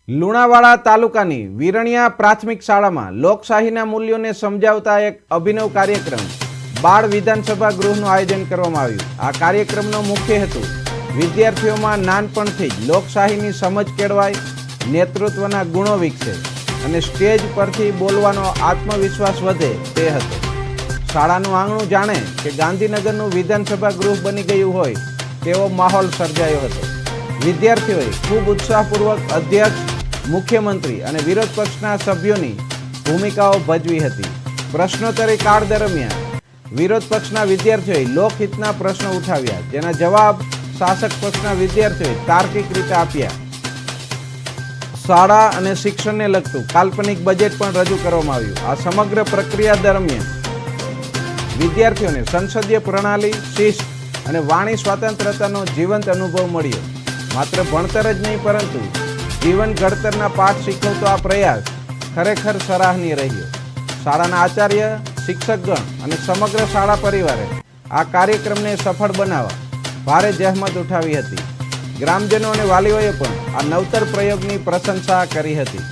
લુણાવાડા તાલુકાની વીરણિયા પ્રાથમિક શાળામાં લોકશાહીના મૂલ્યોને સમજાવતા એક અભિનવ કાર્યક્રમ બાળ વિધાનસભા ગૃહનું આયોજન કરવામાં આવ્યું। આ કાર્યક્રમનો મુખ્ય હેતુ વિદ્યાર્થીઓમાં નાનપણથી જ લોકશાહીની સમજ કેળવાય, નેતૃત્વના ગુણો વિકસે અને સ્ટેજ પરથી બોલવાનો આત્મવિશ્વાસ વધે તે હતો। શાળાનું આંગણું જાણે કે ગાંધીનગરનું વિધાનસભા ગૃહ બની ગયું હોય તેવો માહોલ સર્જાયો હતો। વિદ્યાર્થીઓએ ખૂબ ઉત્સાહપૂર્વક અધ્યક્ષ, મુખ્યમંત્રી અને વિરોધ પક્ષના સભ્યોની ભૂમિકાઓ ભજવી હતી। પ્રશ્નોત્તરી કાળ દરમિયાન વિરોધ પક્ષના વિદ્યાર્થીઓએ લોકહિતના પ્રશ્નો ઉઠાવ્યા, જેના જવાબ શાસક પક્ષના વિદ્યાર્થીઓએ તાર્કિક રીતે આપ્યા। શાળા અને શિક્ષણને લગતું કાલ્પનિક બજેટ પણ રજૂ કરવામાં આવ્યું। આ સમગ્ર પ્રક્રિયા દરમિયાન વિદ્યાર્થીઓને સંસદીય પ્રણાલી, શિસ્ત અને વાણી સ્વતંત્રતાનો જીવંત અનુભવ મળ્યો। માત્ર ભણતર જ નહીં, પરંતુ જીવન ઘડતરના પાઠ શીખવતો આ પ્રયાસ ખરેખર સરાહનીય રહ્યો। શાળાના આચાર્ય, શિક્ષકગણ અને સમગ્ર શાળા પરિવારે આ કાર્યક્રમને સફળ બનાવવા ભારે જહેમત ઉઠાવી હતી। ગ્રામજનો અને વાલીઓએ પણ આ નવતર પ્રયોગની પ્રશંસા કરી હતી।